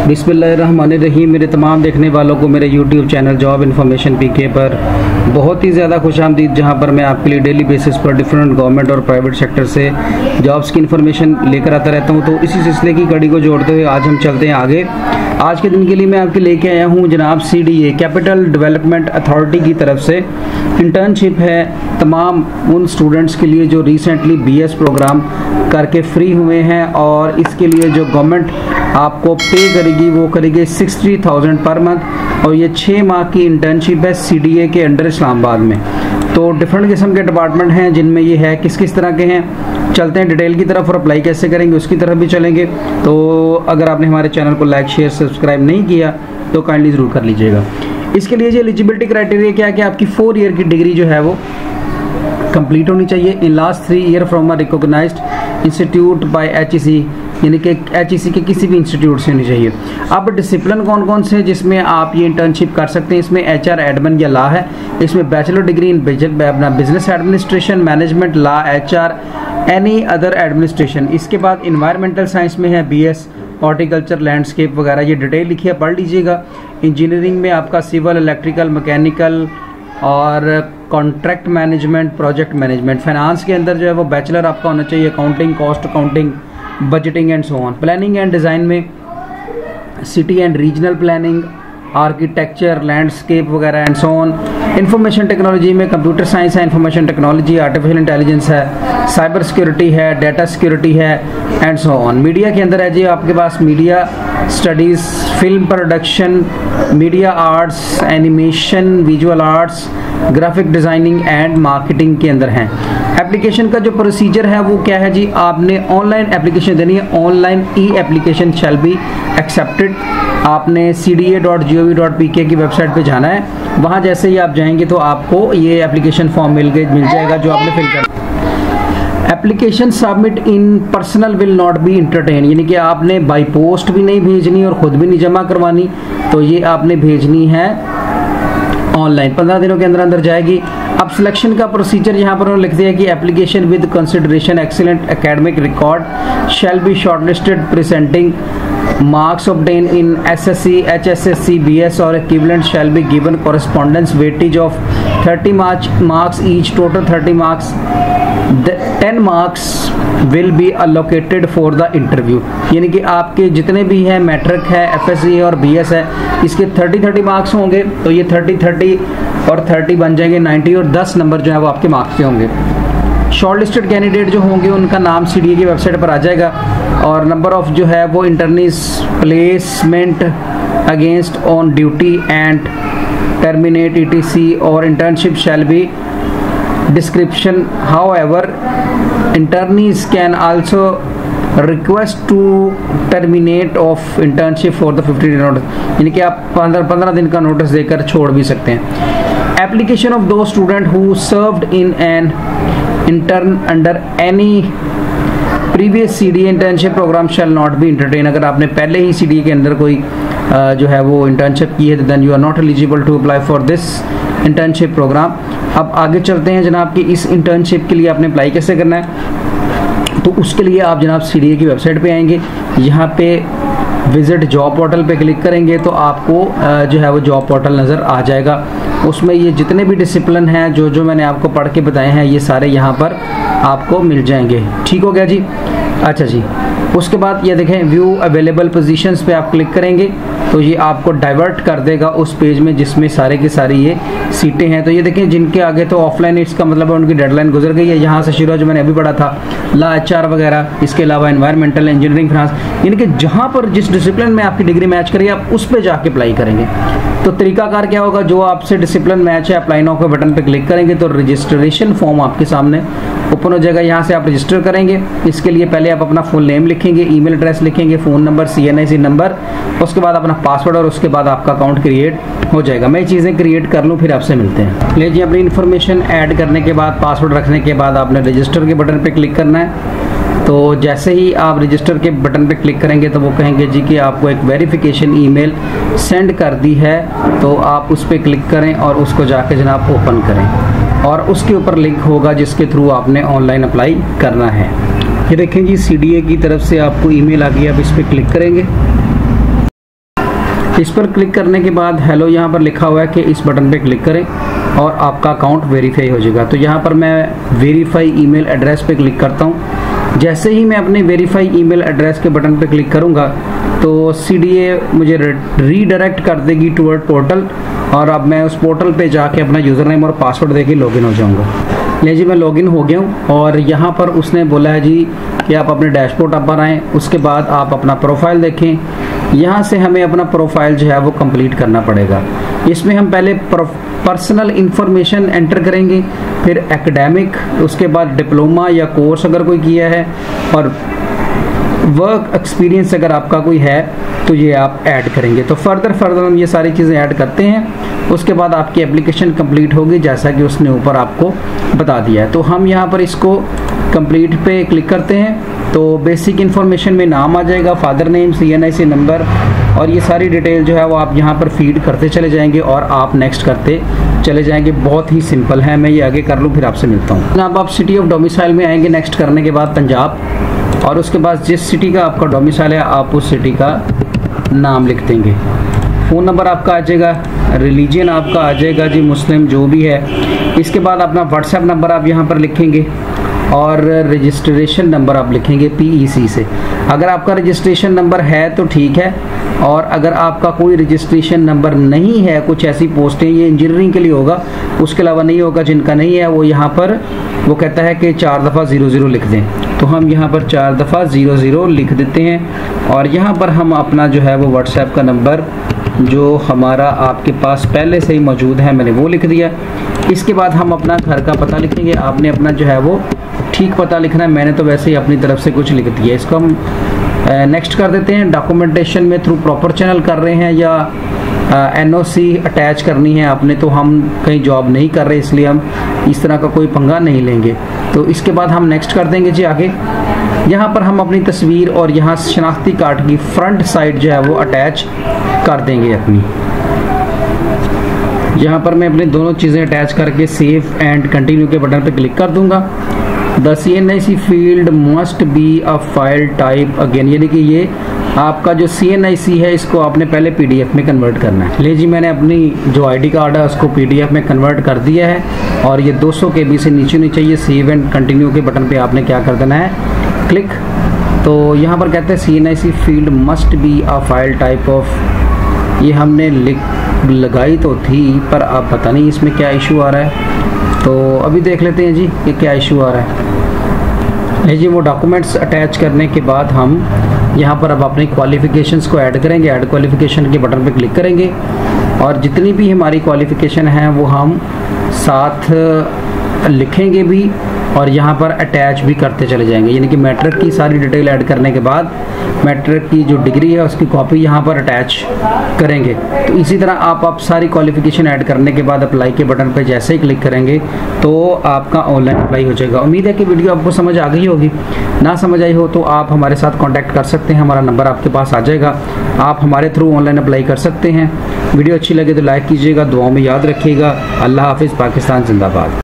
बिस्मिल्लाहिर्रहमानिर्रहीम। मेरे तमाम देखने वालों को मेरे YouTube चैनल जॉब इन्फॉर्मेशन पीके पर बहुत ही ज़्यादा खुशामदीद, जहां पर मैं आपके लिए डेली बेसिस पर डिफरेंट गवर्नमेंट और प्राइवेट सेक्टर से जॉब्स की इन्फॉर्मेशन लेकर आता रहता हूं। तो इसी सिलसिले की कड़ी को जोड़ते हुए आज हम चलते हैं आगे। आज के दिन के लिए मैं आपके लेके आया हूं जनाब CDA कैपिटल डेवलपमेंट अथॉरिटी की तरफ से इंटर्नशिप है तमाम उन स्टूडेंट्स के लिए जो रिसेंटली BS प्रोग्राम करके फ्री हुए हैं, और इसके लिए जो गवर्नमेंट आपको पे करेगी वो करेगी 63,000 पर मंथ, और ये 6 माह की इंटर्नशिप है CDA के अंडर इस्लामाबाद में। तो डिफरेंट किस्म के डिपार्टमेंट हैं जिनमें ये है। किस किस तरह के हैं चलते हैं डिटेल की तरफ, और अप्लाई कैसे करेंगे उसकी तरफ भी चलेंगे। तो अगर आपने हमारे चैनल को लाइक शेयर सब्सक्राइब नहीं किया तो काइंडली ज़रूर कर लीजिएगा। इसके लिए जो एलिजिबिलिटी क्राइटेरिया क्या है कि आपकी 4 ईयर की डिग्री जो है वो कंप्लीट होनी चाहिए in last 3 year from a recognized institute by HEC, यानी कि HEC के किसी भी इंस्टीट्यूट से होनी चाहिए। अब डिसिप्लिन कौन कौन से जिसमें आप ये इंटर्नशिप कर सकते हैं, इसमें HR एडमिन या लॉ है, इसमें bachelor degree in business administration, management, law, HR, any other administration. इसके बाद इन्वायरमेंटल साइंस में है BS, हॉर्टिकल्चर, लैंडस्केप वगैरह, ये डिटेल लिखी है, पढ़ लीजिएगा। इंजीनियरिंग में आपका सिविल, इलेक्ट्रिकल, मैकेनिकल और contract management, project management. Finance के अंदर जो है वो बैचलर आपका होना चाहिए, accounting, cost accounting, budgeting and so on. Planning and design में city and regional planning, architecture, landscape वगैरह and so on. Information technology में कंप्यूटर साइंस है, इंफॉर्मेशन टेक्नोलॉजी, आर्टिफिशियल इंटेलिजेंस है, साइबर सिक्योरिटी है, डाटा सिक्योरिटी है and so on. Media के अंदर है जी आपके पास media studies, film production, media arts, animation, visual arts, graphic designing and marketing के अंदर हैं। एप्लीकेशन का जो प्रोसीजर है वो क्या है जी, आपने ऑनलाइन एप्लीकेशन देनी है। Online application shall be accepted. आपने cda.gov.pk की वेबसाइट पे जाना है। वहाँ जैसे ही आप जाएंगे तो आपको ये एप्लीकेशन फॉर्म मिल जाएगा जो आपने फिल कर। Application submit in personal will not be entertain, यानी कि आपने बाई पोस्ट भी नहीं भेजनी और ख़ुद भी नहीं जमा करवानी, तो ये आपने भेजनी है ऑनलाइन। 15 दिनों के अंदर अंदर जाएगी। अब सिलेक्शन का प्रोसीजर यहाँ पर उन्होंने लिख दिया कि application with consideration excellent academic record shall be shortlisted presenting marks obtained in SSC, HSSC, BS or equivalent shall be given correspondence weightage of 30 marks each, total 30 marks. The 10 marks will be allocated for the interview, यानी कि आपके जितने भी हैं matric है, FSC और BS है, इसके 30 मार्क्स होंगे, तो ये 30 और 30 बन जाएंगे 90, और 10 नंबर जो है वो आपके मार्क्स के होंगे। शॉर्टलिस्टेड कैंडिडेट जो होंगे उनका नाम CDA की वेबसाइट पर आ जाएगा, और नंबर ऑफ जो है वो internees placement against on duty and terminate ETC और internship shall be description. However internees can also request to terminate of internship for the 50 day notice, यानी कि आप 15 दिन का नोटिस देकर छोड़ भी सकते हैं। एप्लीकेशन ऑफ दो student who served in an intern under any previous CDA internship program shall not be entertain. अगर आपने पहले ही CDA के अंदर कोई जो है वो इंटर्नशिप की है, then you are not eligible to apply for this internship program. अब आगे चलते हैं जनाब कि इस इंटर्नशिप के लिए आपने अप्लाई कैसे करना है। तो उसके लिए आप जनाब CDA की वेबसाइट पे आएंगे, यहाँ पे विजिट जॉब पोर्टल पे क्लिक करेंगे तो आपको जो है वो जॉब पोर्टल नज़र आ जाएगा। उसमें ये जितने भी डिसिप्लिन हैं जो मैंने आपको पढ़ के बताए हैं ये सारे यहाँ पर आपको मिल जाएंगे। ठीक हो गया जी। अच्छा जी, उसके बाद ये देखें व्यू अवेलेबल पोजीशंस पे आप क्लिक करेंगे तो ये आपको डाइवर्ट कर देगा उस पेज में जिसमें सारे की सारी ये सीटें हैं। तो ये देखें जिनके आगे तो ऑफलाइन, इसका मतलब है उनकी डेडलाइन गुजर गई है। यहाँ से शुरू जो मैंने अभी पढ़ा था लॉ, HR वगैरह, इसके अलावा एनवायरमेंटल, इंजीनियरिंग, फाइनेंस, यानी कि जहाँ पर जिस डिसिप्लिन में आपकी डिग्री मैच करेगी आप उस पर जाके अप्लाई करेंगे। तो तरीकाकार क्या होगा, जो आपसे डिसिप्लिन मैच है अप्लाई नाउ के बटन पे क्लिक करेंगे तो रजिस्ट्रेशन फॉर्म आपके सामने ओपन हो जाएगा। यहाँ से आप रजिस्टर करेंगे। इसके लिए पहले आप अपना फुल नेम लिखेंगे, ईमेल एड्रेस लिखेंगे, फ़ोन नंबर, CNIC नंबर, उसके बाद अपना पासवर्ड, और उसके बाद आपका अकाउंट क्रिएट हो जाएगा। मैं ये चीज़ें क्रिएट कर लूँ फिर आपसे मिलते हैं। लीजिए, अपनी इन्फॉर्मेशन ऐड करने के बाद, पासवर्ड रखने के बाद आपने रजिस्टर के बटन पर क्लिक करना है। तो जैसे ही आप रजिस्टर के बटन पे क्लिक करेंगे तो वो कहेंगे जी कि आपको एक वेरिफिकेशन ईमेल सेंड कर दी है, तो आप उस पर क्लिक करें और उसको जाके जनाब ओपन करें, और उसके ऊपर लिंक होगा जिसके थ्रू आपने ऑनलाइन अप्लाई करना है। ये देखें जी CDA की तरफ से आपको ईमेल आ गई, आप इस पर क्लिक करेंगे इस पर क्लिक करने के बाद हेलो यहाँ पर लिखा हुआ है कि इस बटन पे क्लिक करें और आपका अकाउंट वेरीफाई हो जाएगा। तो यहाँ पर मैं वेरीफाई ईमेल एड्रेस पे क्लिक करता हूँ। जैसे ही मैं अपने वेरीफाई ईमेल एड्रेस के बटन पे क्लिक करूँगा तो सीडीए मुझे रीडायरेक्ट कर देगी टूवर्ड पोर्टल, और अब मैं उस पोर्टल पे जाके अपना यूज़र नेम और पासवर्ड देके लॉगिन हो जाऊँगा। ले जी, मैं लॉगिन हो गया हूँ और यहाँ पर उसने बोला है जी कि आप अपने डैशबोर्ड पर आएँ, उसके बाद आप अपना प्रोफाइल देखें। यहाँ से हमें अपना प्रोफाइल जो है वो कंप्लीट करना पड़ेगा। इसमें हम पहले पर्सनल इंफॉर्मेशन एंटर करेंगे, फिर एकेडमिक, उसके बाद डिप्लोमा या कोर्स अगर कोई किया है, और वर्क एक्सपीरियंस अगर आपका कोई है तो ये आप ऐड करेंगे। तो फर्दर हम ये सारी चीज़ें ऐड करते हैं। उसके बाद आपकी एप्लीकेशन कंप्लीट होगी जैसा कि उसने ऊपर आपको बता दिया है। तो हम यहाँ पर इसको कंप्लीट पे क्लिक करते हैं तो बेसिक इन्फॉर्मेशन में नाम आ जाएगा, फादर नेम, CNIC नंबर, और ये सारी डिटेल जो है वो आप यहाँ पर फीड करते चले जाएंगे और आप नेक्स्ट करते चले जाएंगे। बहुत ही सिंपल है। मैं ये आगे कर लूँ फिर आपसे मिलता हूँ। जनाब, आप सिटी ऑफ डोमिसाइल में आएंगे नेक्स्ट करने के बाद पंजाब, और उसके बाद जिस सिटी का आपका डोमिसाइल है आप उस सिटी का नाम लिख देंगे। फ़ोन नंबर आपका आ जाएगा, रिलीजन आपका आ जाएगा जी मुस्लिम जो भी है। इसके बाद अपना व्हाट्सएप नंबर आप यहाँ पर लिखेंगे और रजिस्ट्रेशन नंबर आप लिखेंगे PEC से। अगर आपका रजिस्ट्रेशन नंबर है तो ठीक है, और अगर आपका कोई रजिस्ट्रेशन नंबर नहीं है, कुछ ऐसी पोस्टें, ये इंजीनियरिंग के लिए होगा, उसके अलावा नहीं होगा, जिनका नहीं है वो यहाँ पर वो कहता है कि 4 दफ़ा 00 लिख दें। तो हम यहाँ पर 4 दफ़ा 00 लिख देते हैं, और यहाँ पर हम अपना जो है वो व्हाट्सएप का नंबर जो हमारा आपके पास पहले से ही मौजूद है मैंने वो लिख दिया। इसके बाद हम अपना घर का पता लिखेंगे। आपने अपना जो है वो ठीक पता लिखना है, मैंने तो वैसे ही अपनी तरफ से कुछ लिख दिया। इसको हम नेक्स्ट कर देते हैं। डॉक्यूमेंटेशन में थ्रू प्रॉपर चैनल कर रहे हैं या NOC अटैच करनी है आपने, तो हम कहीं जॉब नहीं कर रहे इसलिए हम इस तरह का कोई पंगा नहीं लेंगे। तो इसके बाद हम नेक्स्ट कर देंगे जी आगे। यहाँ पर हम अपनी तस्वीर और यहाँ शनाख्ती कार्ड की फ्रंट साइड जो है वो अटैच कर देंगे अपनी। यहाँ पर मैं अपनी दोनों चीज़ें अटैच करके सेव एंड कंटिन्यू के बटन पर क्लिक कर दूंगा। The CNIC field must be a file type again, यानी कि ये आपका जो CNIC है इसको आपने पहले PDF में कन्वर्ट करना है। ले जी, मैंने अपनी जो ID कार्ड है उसको PDF में कन्वर्ट कर दिया है, और ये 200 KB से नीचे नहीं चाहिए। सेव एंड कंटिन्यू के बटन पे आपने क्या कर देना है, क्लिक। तो यहाँ पर कहते हैं CNIC field must be a file type of, ये हमने लगाई तो थी पर अब पता नहीं इसमें क्या इशू आ रहा है। तो अभी देख लेते हैं जी ये क्या इशू आ रहा है। जी, वो डॉक्यूमेंट्स अटैच करने के बाद हम यहाँ पर अब अपनी क्वालिफ़िकेशंस को ऐड करेंगे। ऐड क्वालिफ़िकेशन के बटन पे क्लिक करेंगे, और जितनी भी हमारी क्वालिफ़िकेशन है वो हम साथ लिखेंगे भी और यहाँ पर अटैच भी करते चले जाएंगे। यानी कि मैट्रिक की सारी डिटेल ऐड करने के बाद मैट्रिक की जो डिग्री है उसकी कॉपी यहाँ पर अटैच करेंगे। तो इसी तरह आप सारी क्वालिफिकेशन ऐड करने के बाद अप्लाई के बटन पर जैसे ही क्लिक करेंगे तो आपका ऑनलाइन अप्लाई हो जाएगा। उम्मीद है कि वीडियो आपको समझ आ गई होगी। ना समझ आई हो तो आप हमारे साथ कॉन्टैक्ट कर सकते हैं, हमारा नंबर आपके पास आ जाएगा। आप हमारे थ्रू ऑनलाइन अप्लाई कर सकते हैं। वीडियो अच्छी लगे तो लाइक कीजिएगा, दुआओं में याद रखिएगा। अल्लाह हाफिज़, पाकिस्तान जिंदाबाद।